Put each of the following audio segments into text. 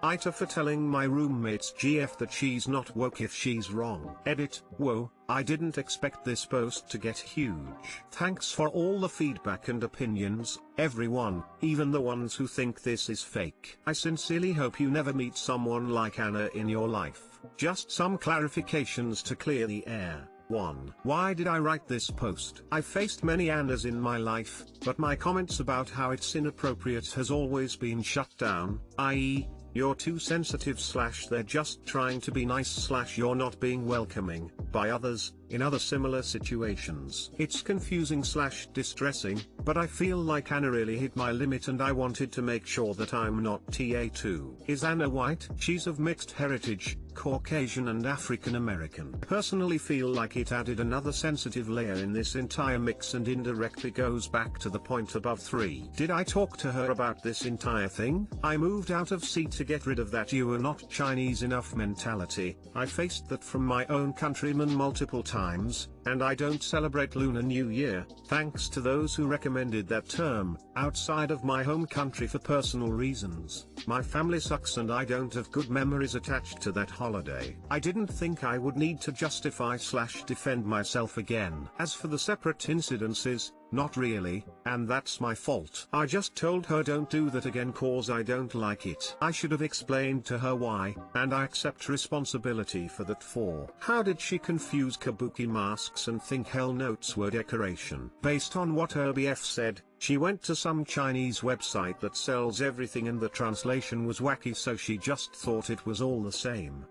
AITA for telling my roommates GF that she's not woke if she's wrong. Edit, whoa, I didn't expect this post to get huge. Thanks for all the feedback and opinions, everyone, even the ones who think this is fake. I sincerely hope you never meet someone like Anna in your life. Just some clarifications to clear the air. 1. Why did I write this post? I've faced many Annas in my life, but my comments about how it's inappropriate has always been shut down, i.e., you're too sensitive / they're just trying to be nice / you're not being welcoming, by others, in other similar situations. It's confusing / distressing, but I feel like Anna really hit my limit and I wanted to make sure that I'm not TA2. Is Anna white? She's of mixed heritage, Caucasian and African American. Personally feel like it added another sensitive layer in this entire mix and indirectly goes back to the point above 3. Did I talk to her about this entire thing? I moved out of C to get rid of that you are not Chinese enough mentality. I faced that from my own countrymen multiple times, and I don't celebrate Lunar New Year, thanks to those who recommended that term, outside of my home country for personal reasons. My family sucks and I don't have good memories attached to that holiday. I didn't think I would need to justify / defend myself again. As for the separate incidences, not really, and that's my fault. I just told her don't do that again cause I don't like it. I should have explained to her why, and I accept responsibility for that. 4. How did she confuse kabuki masks and think hell notes were decoration? Based on what her BF said, she went to some Chinese website that sells everything and the translation was wacky so she just thought it was all the same.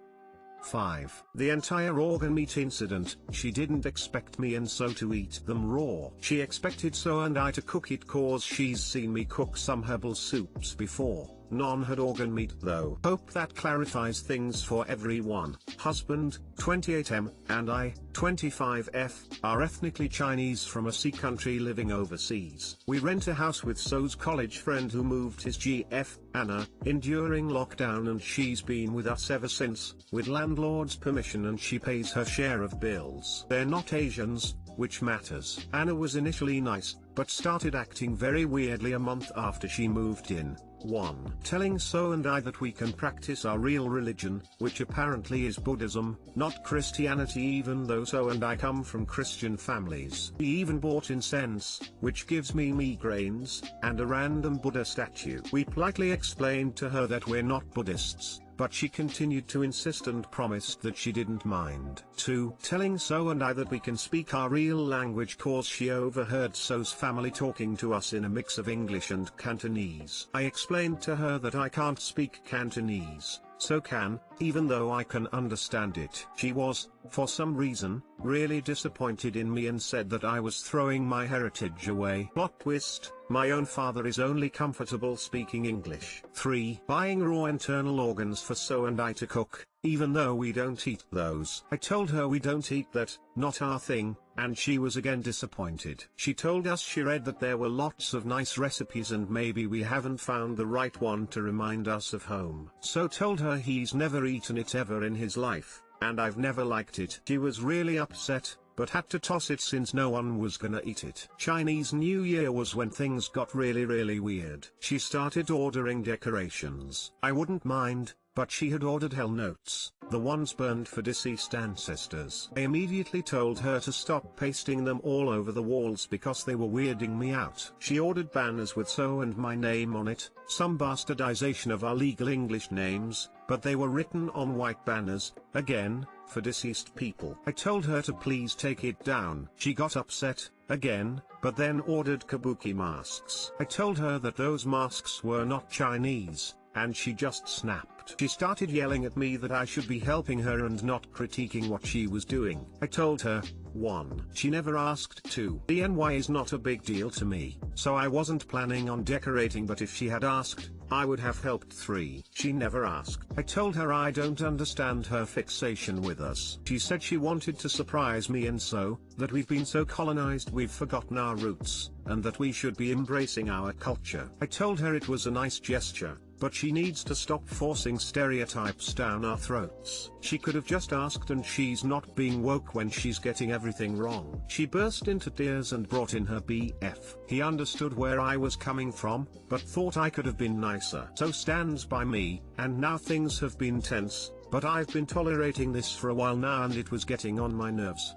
5. The entire organ meat incident, she didn't expect me and So to eat them raw. She expected So and I to cook it cause she's seen me cook some herbal soups before. None had organ meat though. Hope that clarifies things for everyone. Husband, 28M, and I, 25F, are ethnically Chinese from a C country living overseas. We rent a house with So's college friend who moved his GF, Anna, in during lockdown and she's been with us ever since, with landlord's permission and she pays her share of bills. They're not Asians, which matters. Anna was initially nice, but started acting very weirdly a month after she moved in. 1. Telling So and I that we can practice our real religion, which apparently is Buddhism, not Christianity even though So and I come from Christian families. He even bought incense, which gives me migraines, and a random Buddha statue. We politely explained to her that we're not Buddhists, but she continued to insist and promised that she didn't mind. 2. Telling So and I that we can speak our real language cause she overheard So's family talking to us in a mix of English and Cantonese. I explained to her that I can't speak Cantonese, So can, even though I can understand it. She was, for some reason, really disappointed in me and said that I was throwing my heritage away. Plot twist, my own father is only comfortable speaking English. 3. Buying raw internal organs for So and I to cook, even though we don't eat those. I told her we don't eat that, not our thing, and she was again disappointed. She told us she read that there were lots of nice recipes and maybe we haven't found the right one to remind us of home. So told her he's never eaten it ever in his life, and I've never liked it. She was really upset, but had to toss it since no one was gonna eat it. Chinese New Year was when things got really weird. She started ordering decorations. I wouldn't mind, but she had ordered hell notes, the ones burned for deceased ancestors. I immediately told her to stop pasting them all over the walls because they were weirding me out. She ordered banners with So and my name on it, some bastardization of our legal English names, but they were written on white banners, again, for deceased people. I told her to please take it down. She got upset, again, but then ordered kabuki masks. I told her that those masks were not Chinese, and she just snapped. She started yelling at me that I should be helping her and not critiquing what she was doing. I told her, 1. She never asked. 2. DNY is not a big deal to me, so I wasn't planning on decorating, but if she had asked, I would have helped. 3. She never asked. I told her I don't understand her fixation with us. She said she wanted to surprise me and So, that we've been so colonized we've forgotten our roots, and that we should be embracing our culture. I told her it was a nice gesture, but she needs to stop forcing stereotypes down our throats. She could have just asked, and she's not being woke when she's getting everything wrong. She burst into tears and brought in her BF. He understood where I was coming from, but thought I could have been nicer. So stands by me, and now things have been tense, but I've been tolerating this for a while now and it was getting on my nerves.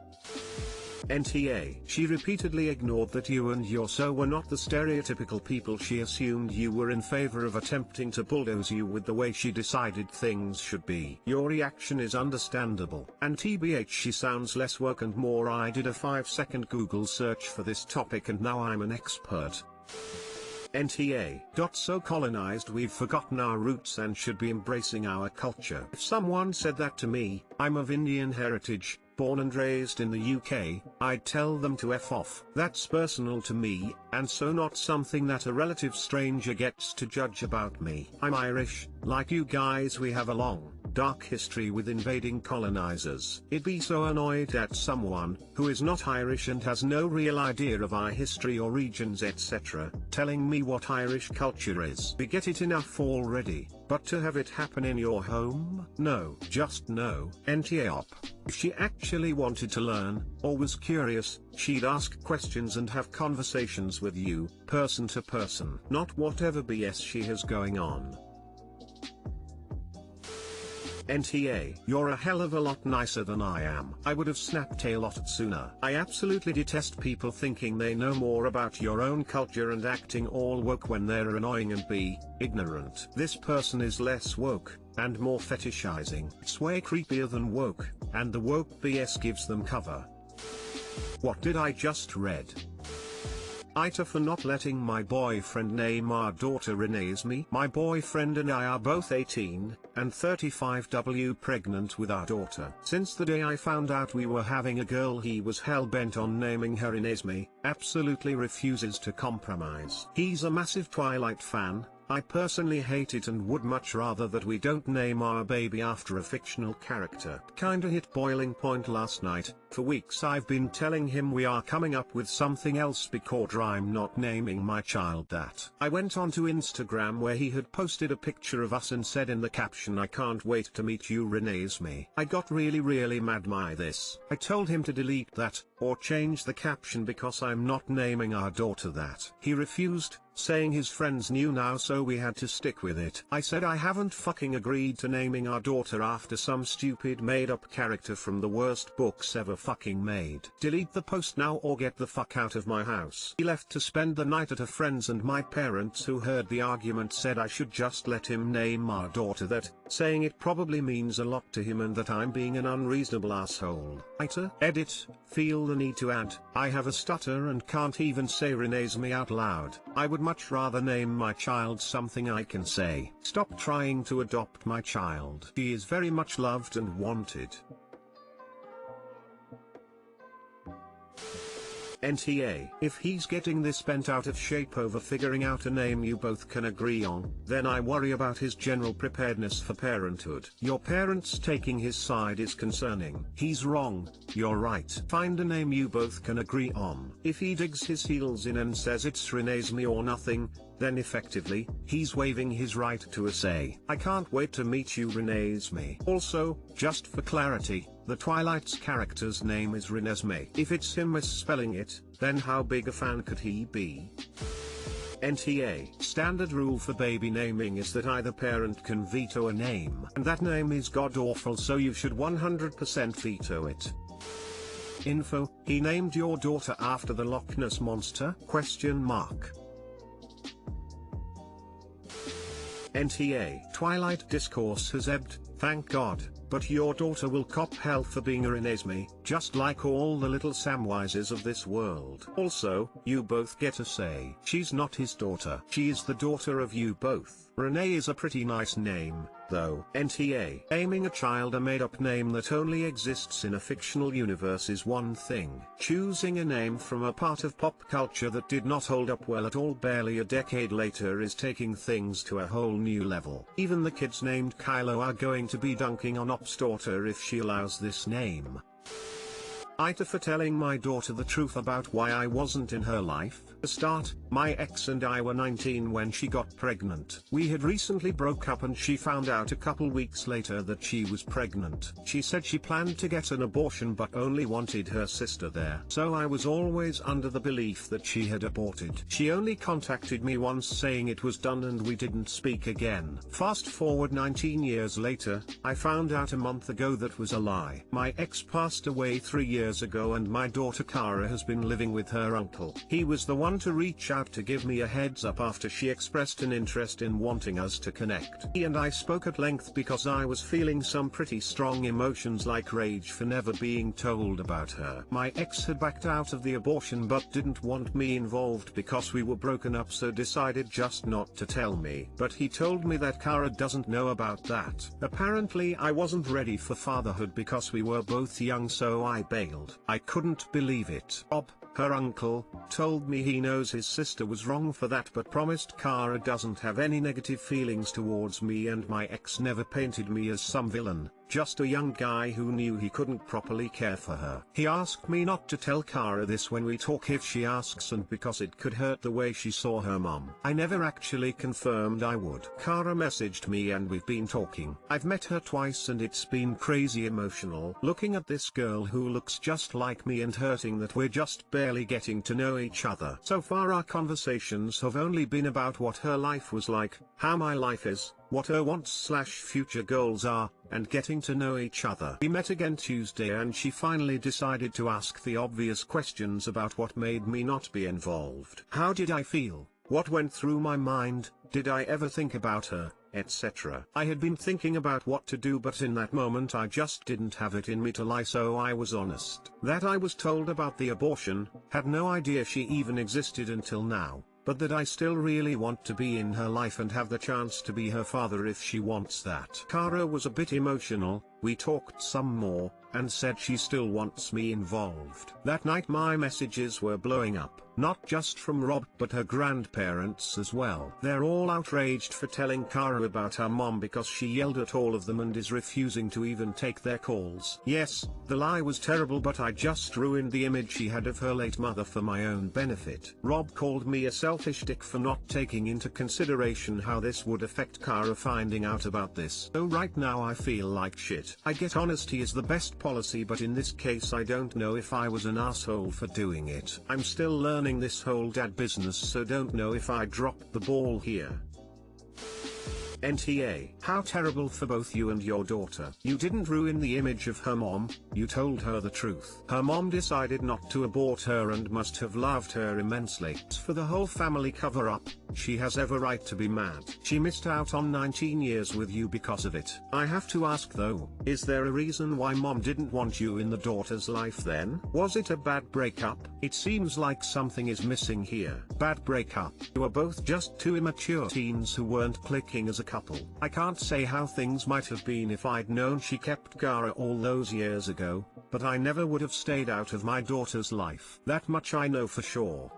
NTA. She repeatedly ignored that you and your so were not the stereotypical people she assumed you were, in favor of attempting to bulldoze you with the way she decided things should be. Your reaction is understandable. And TBH, she sounds less woke and more. I did a 5-second Google search for this topic and now I'm an expert. NTA. So colonized we've forgotten our roots and should be embracing our culture. If someone said that to me, I'm of Indian heritage, born and raised in the UK, I'd tell them to F off. That's personal to me, and so not something that a relative stranger gets to judge about me. I'm Irish, like you guys. We have a long, dark history with invading colonizers. I'd be so annoyed at someone who is not Irish and has no real idea of our history or regions etc. telling me what Irish culture is. We get it enough already, but to have it happen in your home? No, just no. NTA op. If she actually wanted to learn, or was curious, she'd ask questions and have conversations with you, person to person, not whatever BS she has going on. NTA. You're a hell of a lot nicer than I am. I would have snapped a lot sooner. I absolutely detest people thinking they know more about your own culture and acting all woke when they're annoying and ignorant. This person is less woke, and more fetishizing. It's way creepier than woke, and the woke BS gives them cover. What did I just read? AITA for not letting my boyfriend name our daughter Renesmae. My boyfriend and I are both 18, and 35W pregnant with our daughter. Since the day I found out we were having a girl, he was hell-bent on naming her Renesmae, absolutely refuses to compromise. He's a massive Twilight fan. I personally hate it and would much rather that we don't name our baby after a fictional character. Kinda hit boiling point last night. For weeks I've been telling him we are coming up with something else because I'm not naming my child that. I went onto Instagram where he had posted a picture of us and said in the caption, "I can't wait to meet you Renesmae." I got really mad by this. I told him to delete that, or change the caption because I'm not naming our daughter that. He refused, saying his friends knew now so we had to stick with it. I said I haven't fucking agreed to naming our daughter after some stupid made up character from the worst books ever fucking made. Delete the post now or get the fuck out of my house. He left to spend the night at a friend's and my parents, who heard the argument, said I should just let him name our daughter that, saying it probably means a lot to him and that I'm being an unreasonable asshole. AITA. Edit. Feel the need to add, I have a stutter and can't even say Renesmae out loud. I would much rather name my child something I can say. Stop trying to adopt my child. She is very much loved and wanted. NTA. If he's getting this bent out of shape over figuring out a name you both can agree on, then I worry about his general preparedness for parenthood. Your parents taking his side is concerning. He's wrong, you're right. Find a name you both can agree on. If he digs his heels in and says it's Renesmae or nothing, then effectively, he's waiving his right to a say. I can't wait to meet you Renesmae. Also, just for clarity, the Twilight's character's name is Renesmae. If it's him misspelling it, then how big a fan could he be? NTA. Standard rule for baby naming is that either parent can veto a name, and that name is god awful, so you should 100% veto it. Info. He named your daughter after the Loch Ness Monster? NTA. Twilight discourse has ebbed, thank God, but your daughter will cop hell for being a Renesmae, just like all the little Samwises of this world. Also, you both get a say. She's not his daughter. She is the daughter of you both. Renee is a pretty nice name, though. NTA. Naming a child a made-up name that only exists in a fictional universe is one thing. Choosing a name from a part of pop culture that did not hold up well at all barely a decade later is taking things to a whole new level. Even the kids named Kylo are going to be dunking on Op's daughter if she allows this name. AITA for telling my daughter the truth about why I wasn't in her life. To start, my ex and I were 19 when she got pregnant. We had recently broke up and she found out a couple weeks later that she was pregnant. She said she planned to get an abortion but only wanted her sister there. So I was always under the belief that she had aborted. She only contacted me once saying it was done and we didn't speak again. Fast forward 19 years later, I found out a month ago that was a lie. My ex passed away 3 years ago and my daughter Kara has been living with her uncle. He was the one to reach out to give me a heads up after she expressed an interest in wanting us to connect. He and I spoke at length because I was feeling some pretty strong emotions like rage for never being told about her. My ex had backed out of the abortion but didn't want me involved because we were broken up, so decided just not to tell me. But he told me that Kara doesn't know about that. Apparently I wasn't ready for fatherhood because we were both young, so I bailed. I couldn't believe it. Rob, her uncle, told me he knows his sister was wrong for that but promised Kara doesn't have any negative feelings towards me, and my ex never painted me as some villain, just a young guy who knew he couldn't properly care for her. He asked me not to tell Kara this when we talk if she asks, and because it could hurt the way she saw her mom. I never actually confirmed I would. Kara messaged me and we've been talking. I've met her twice and it's been crazy emotional looking at this girl who looks just like me and hurting that we're just barely getting to know each other. So far our conversations have only been about what her life was like, how my life is, what her wants/future goals are, and getting to know each other. We met again Tuesday and she finally decided to ask the obvious questions about what made me not be involved. How did I feel? What went through my mind? Did I ever think about her? Etc. I had been thinking about what to do, but in that moment I just didn't have it in me to lie, so I was honest. That I was told about the abortion, had no idea she even existed until now, but that I still really want to be in her life and have the chance to be her father if she wants that. Kara was a bit emotional, we talked some more, and said she still wants me involved. That night my messages were blowing up, not just from Rob but her grandparents as well. They're all outraged for telling Kara about her mom because she yelled at all of them and is refusing to even take their calls. Yes, the lie was terrible, but I just ruined the image she had of her late mother for my own benefit. Rob called me a selfish dick for not taking into consideration how this would affect Kara finding out about this. So right now I feel like shit. I get honesty is the best policy, but in this case I don't know if I was an asshole for doing it. I'm still learning this whole dad business, so don't know if I dropped the ball here. NTA. How terrible for both you and your daughter. You didn't ruin the image of her mom, you told her the truth. Her mom decided not to abort her and must have loved her immensely. For the whole family cover-up, she has every right to be mad. She missed out on 19 years with you because of it. I have to ask though, is there a reason why mom didn't want you in the daughter's life then? Was it a bad breakup? It seems like something is missing here. Bad breakup. You are both just two immature teens who weren't clicking as a couple. I can't say how things might have been if I'd known she kept Kara all those years ago, but I never would have stayed out of my daughter's life. That much I know for sure.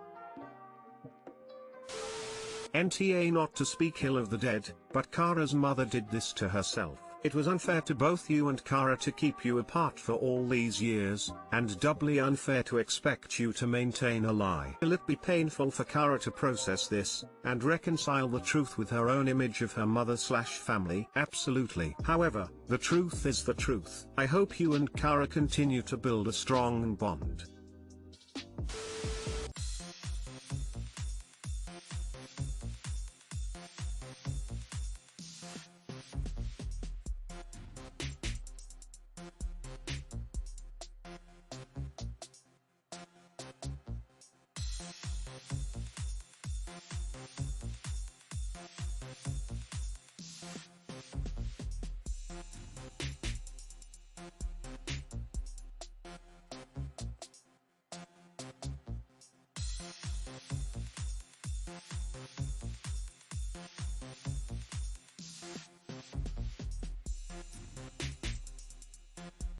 NTA. Not to speak ill of the dead, but Kara's mother did this to herself. It was unfair to both you and Kara to keep you apart for all these years, and doubly unfair to expect you to maintain a lie. Will it be painful for Kara to process this, and reconcile the truth with her own image of her mother/family? Absolutely. However, the truth is the truth. I hope you and Kara continue to build a strong bond.